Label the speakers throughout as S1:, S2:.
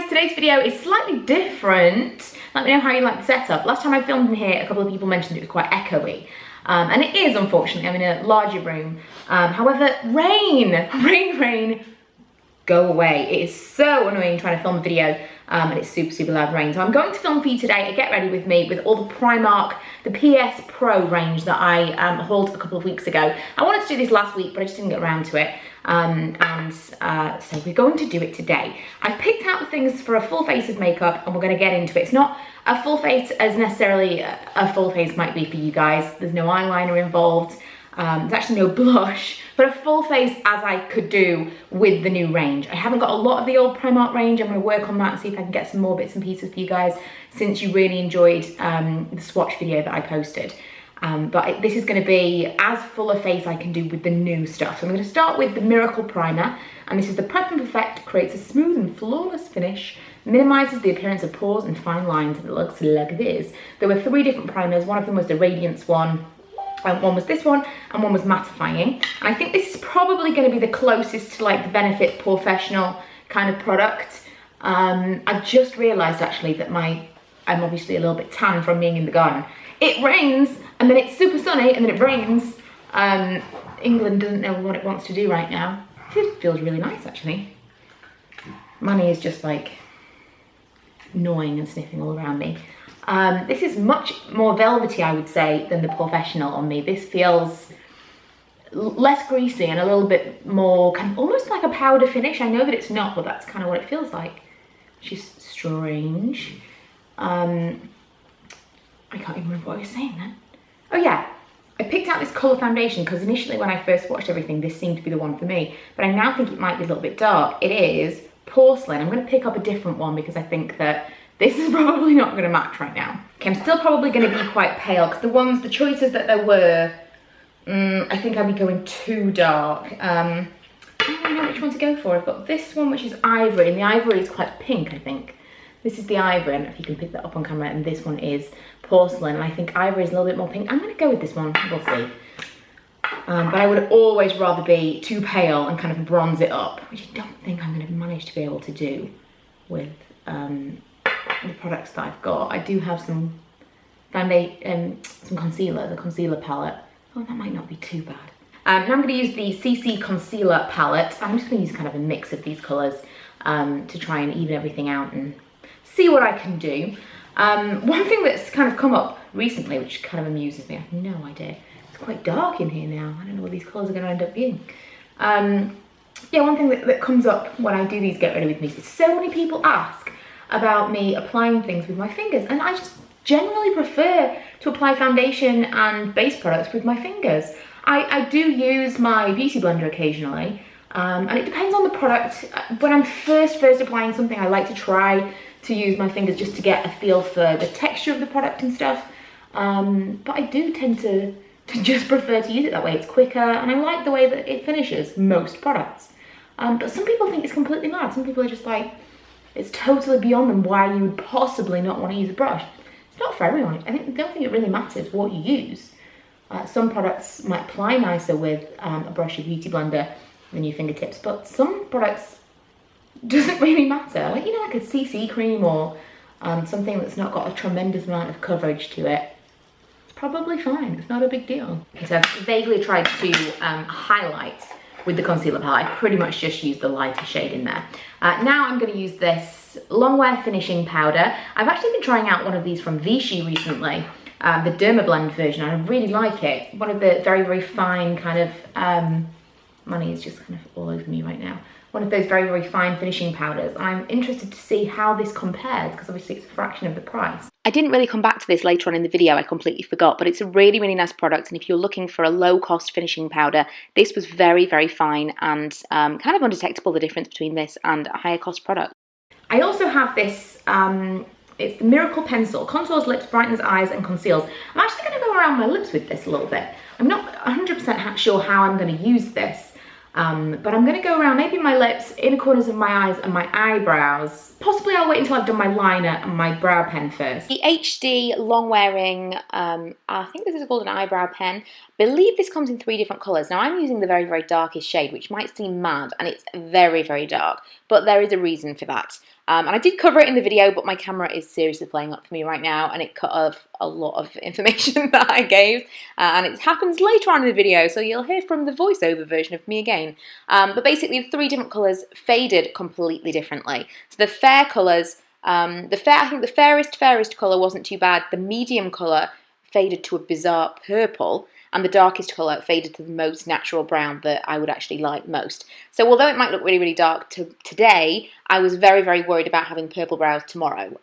S1: guys, today's video is slightly different. Let me know how you like the setup. Last time I filmed in here, a couple of people mentioned it was quite echoey. And it is, unfortunately. I'm in a larger room. However, rain, go away. It is so annoying trying to film a video and it's super loud rain. So I'm going to film for you today a get ready with me with all the Primark, the PS Pro range that I hauled a couple of weeks ago. I wanted to do this last week, but I just didn't get around to it. So we're going to do it today. I've picked out the things for a full face of makeup and we're going to get into it. It's not a full face as necessarily a full face might be for you guys. There's no eyeliner involved. There's actually no blush, but a full face as I could do with the new range. I haven't got a lot of the old Primark range. I'm going to work on that and see if I can get some more bits and pieces for you guys since you really enjoyed the swatch video that I posted. But this is going to be as full a face I can do with the new stuff. So I'm going to start with the Miracle Primer, and this is the Prep and Perfect, creates a smooth and flawless finish, minimises the appearance of pores and fine lines, and it looks like this. There were 3 different primers. One of them was the Radiance one, one was this one, and one was mattifying. And I think this is probably going to be the closest to like the Benefit Professional kind of product. I've just realised actually that I'm obviously a little bit tan from being in the garden. It rains, and then it's super sunny, and then it rains. England doesn't know what it wants to do right now. It feels really nice, actually. Manny is just like gnawing and sniffing all around me. This is much more velvety, I would say, than the Professional on me. This feels less greasy and a little bit more kind of almost like a powder finish. I know that it's not, but that's kind of what it feels like, which is strange. I can't even remember what I was saying then. Oh yeah, I picked out this colour foundation because initially when I first watched everything, this seemed to be the one for me, but I now think it might be a little bit dark. It is Porcelain. I'm going to pick up a different one because I think that this is probably not going to match right now. Okay, I'm still probably going to be quite pale because the choices that there were, I think I'll be going too dark. I don't really know which one to go for. I've got this one, which is Ivory, and the Ivory is quite pink, I think. This is the Ivory, I don't know if you can pick that up on camera, and this one is Porcelain, and I think Ivory is a little bit more pink. I'm going to go with this one, we'll see. But I would always rather be too pale and kind of bronze it up, which I don't think I'm going to manage to be able to do with the products that I've got. I do have some concealer, the concealer palette. Oh, that might not be too bad. Now I'm going to use the CC Concealer palette. I'm just going to use kind of a mix of these colours to try and even everything out and see what I can do. One thing that's kind of come up recently, which kind of amuses me, I have no idea. It's quite dark in here now. I don't know what these colours are going to end up being. Yeah, one thing that comes up when I do these get ready with me is so many people ask about me applying things with my fingers, and I just generally prefer to apply foundation and base products with my fingers. I do use my beauty blender occasionally, and it depends on the product. When I'm first applying something, I like to try to use my fingers just to get a feel for the texture of the product and stuff, but I do tend to just prefer to use it that way. It's quicker, and I like the way that it finishes most products. But some people think it's completely mad. Some people are just like, it's totally beyond them why you would possibly not want to use a brush. It's not for everyone. I don't think it really matters what you use. Some products might apply nicer with a brush or beauty blender than your fingertips, but some products doesn't really matter. Like, you know, like a CC cream or something that's not got a tremendous amount of coverage to it. It's probably fine. It's not a big deal. Okay, so I've vaguely tried to highlight with the concealer palette. I pretty much just used the lighter shade in there. Now I'm going to use this Longwear Finishing Powder. I've actually been trying out one of these from Vichy recently, the Dermablend version, and I really like it. One of the very fine kind of, money is just kind of all over me right now. One of those very fine finishing powders. I'm interested to see how this compares because obviously it's a fraction of the price. I didn't really come back to this later on in the video, I completely forgot, but it's a really nice product, and if you're looking for a low-cost finishing powder, this was very fine and kind of undetectable, the difference between this and a higher cost product. I also have this, it's the Miracle Pencil, contours lips, brightens eyes and conceals. I'm actually going to go around my lips with this a little bit. I'm not 100% sure how I'm going to use this. But I'm going to go around maybe my lips, inner corners of my eyes and my eyebrows. Possibly I'll wait until I've done my liner and my brow pen first. The HD long wearing, I think this is called an eyebrow pen. I believe this comes in 3 different colours. Now I'm using the very, very darkest shade, which might seem mad, and it's very, very dark. But there is a reason for that. And I did cover it in the video, but my camera is seriously playing up for me right now, and it cut off a lot of information that I gave. And it happens later on in the video, so you'll hear from the voiceover version of me again. But basically, the 3 different colours faded completely differently. So the fair colours, I think the fairest colour wasn't too bad. The medium colour faded to a bizarre purple, and the darkest colour faded to the most natural brown that I would actually like most. So although it might look really, really dark today, I was very, very worried about having purple brows tomorrow.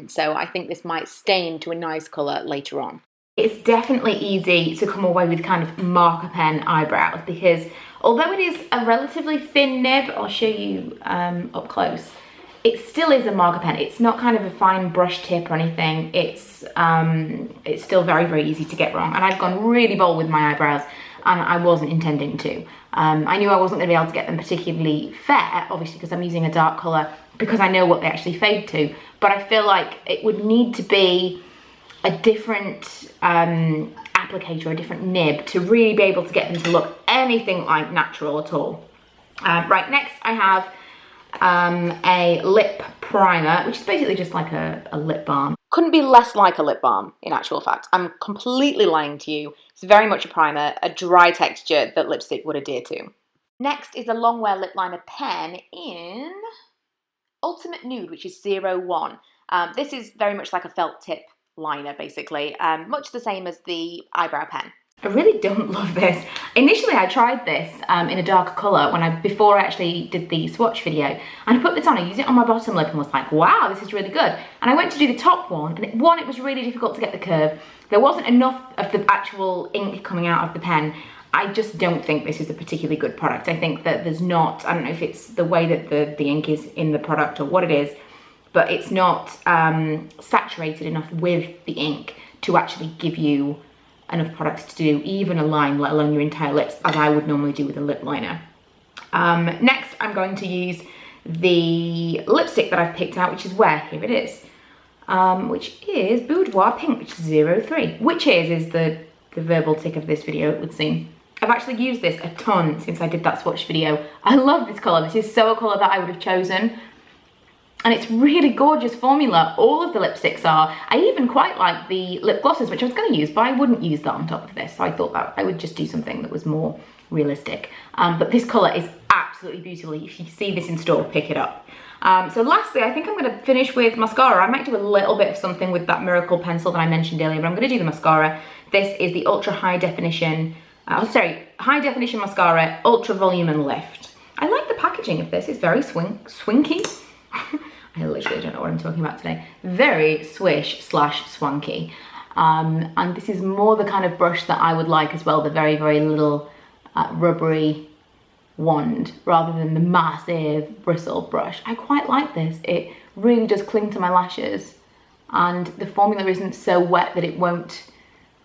S1: So I think this might stain to a nice colour later on. It's definitely easy to come away with kind of marker pen eyebrows, because although it is a relatively thin nib, I'll show you up close, it still is a marker pen. It's not kind of a fine brush tip or anything. It's still very, very easy to get wrong. And I've gone really bold with my eyebrows, and I wasn't intending to. I knew I wasn't going to be able to get them particularly fair, obviously, because I'm using a dark colour, because I know what they actually fade to. But I feel like it would need to be a different applicator, a different nib, to really be able to get them to look anything like natural at all. Right, next I have a lip primer, which is basically just like a lip balm. Couldn't be less like a lip balm, in actual fact. I'm completely lying to you. It's very much a primer, a dry texture that lipstick would adhere to. Next is a long wear lip liner pen in Ultimate Nude, which is 01. This is very much like a felt tip liner, basically, much the same as the eyebrow pen. I really don't love this. Initially I tried this in a darker colour before I actually did the swatch video, and I put this on, I used it on my bottom lip and was like, wow, this is really good. And I went to do the top one, and it was really difficult to get the curve. There wasn't enough of the actual ink coming out of the pen. I just don't think this is a particularly good product. I think that there's not, I don't know if it's the way that the ink is in the product or what it is, but it's not saturated enough with the ink to actually give you enough products to do even a line, let alone your entire lips, as I would normally do with a lip liner. Next, I'm going to use the lipstick that I've picked out, which is here it is, which is Boudoir Pink, which is 03, which is the verbal tick of this video, it would seem. I've actually used this a ton since I did that swatch video. I love this colour. This is so a colour that I would have chosen. And it's really gorgeous formula. All of the lipsticks are. I even quite like the lip glosses, which I was going to use, but I wouldn't use that on top of this. So I thought that I would just do something that was more realistic. But this colour is absolutely beautiful. If you see this in store, pick it up. So lastly, I think I'm going to finish with mascara. I might do a little bit of something with that Miracle pencil that I mentioned earlier, but I'm going to do the mascara. This is the Ultra High Definition, High Definition Mascara, Ultra Volume and Lift. I like the packaging of this. It's very swinky. I literally don't know what I'm talking about today. Very swish / swanky. And this is more the kind of brush that I would like as well, the very, very little rubbery wand rather than the massive bristle brush. I quite like this. It really does cling to my lashes, and the formula isn't so wet that it won't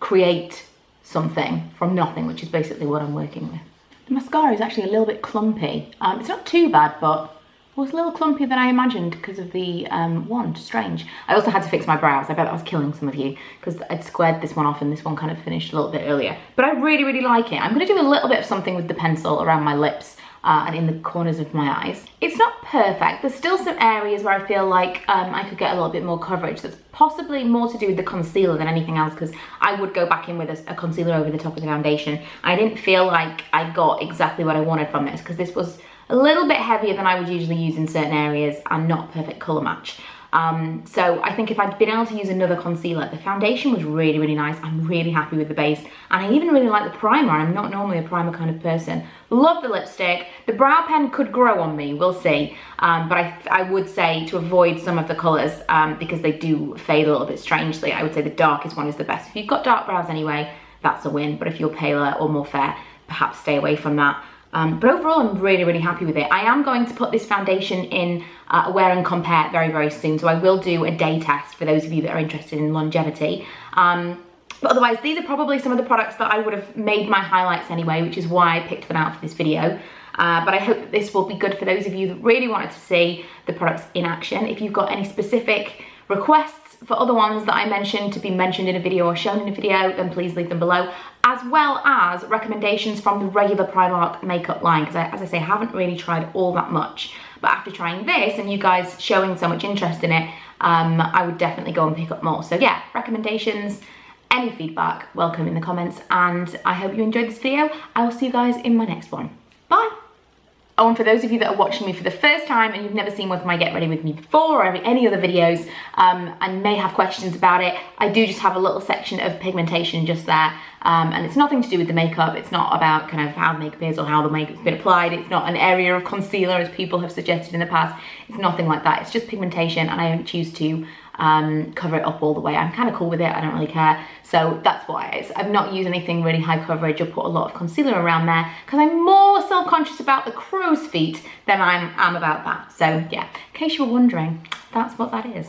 S1: create something from nothing, which is basically what I'm working with. The mascara is actually a little bit clumpy. It's not too bad, but it was a little clumpier than I imagined because of the wand. Strange. I also had to fix my brows. I bet that was killing some of you because I'd squared this one off and this one kind of finished a little bit earlier. But I really, really like it. I'm going to do a little bit of something with the pencil around my lips and in the corners of my eyes. It's not perfect. There's still some areas where I feel like I could get a little bit more coverage. That's possibly more to do with the concealer than anything else, because I would go back in with a concealer over the top of the foundation. I didn't feel like I got exactly what I wanted from this because this was a little bit heavier than I would usually use in certain areas and not perfect colour match. So I think if I'd been able to use another concealer, the foundation was really, really nice. I'm really happy with the base, and I even really like the primer. I'm not normally a primer kind of person. Love the lipstick. The brow pen could grow on me, we'll see. But I would say to avoid some of the colours because they do fade a little bit strangely. I would say the darkest one is the best. If you've got dark brows anyway, that's a win. But if you're paler or more fair, perhaps stay away from that. But overall, I'm really, really happy with it. I am going to put this foundation in Wear and Compare very, very soon. So I will do a day test for those of you that are interested in longevity. But otherwise, these are probably some of the products that I would have made my highlights anyway, which is why I picked them out for this video. But I hope that this will be good for those of you that really wanted to see the products in action. If you've got any specific requests for other ones that I mentioned to be mentioned in a video or shown in a video, then please leave them below, as well as recommendations from the regular Primark makeup line, because as I say, I haven't really tried all that much. But after trying this and you guys showing so much interest in it, I would definitely go and pick up more. So yeah, recommendations, any feedback, welcome in the comments, and I hope you enjoyed this video. I will see you guys in my next one. Bye. Oh, and for those of you that are watching me for the first time and you've never seen one of my Get Ready With Me before or any other videos and may have questions about it, I do just have a little section of pigmentation just there. And it's nothing to do with the makeup. It's not about kind of how the makeup is or how the makeup's been applied. It's not an area of concealer as people have suggested in the past. It's nothing like that. It's just pigmentation, and I don't choose to cover it up all the way. I'm kind of cool with it. I don't really care. So that's why I've not used anything really high coverage or put a lot of concealer around there, because I'm more self-conscious about the crow's feet than I am about that. So yeah, in case you were wondering, that's what that is.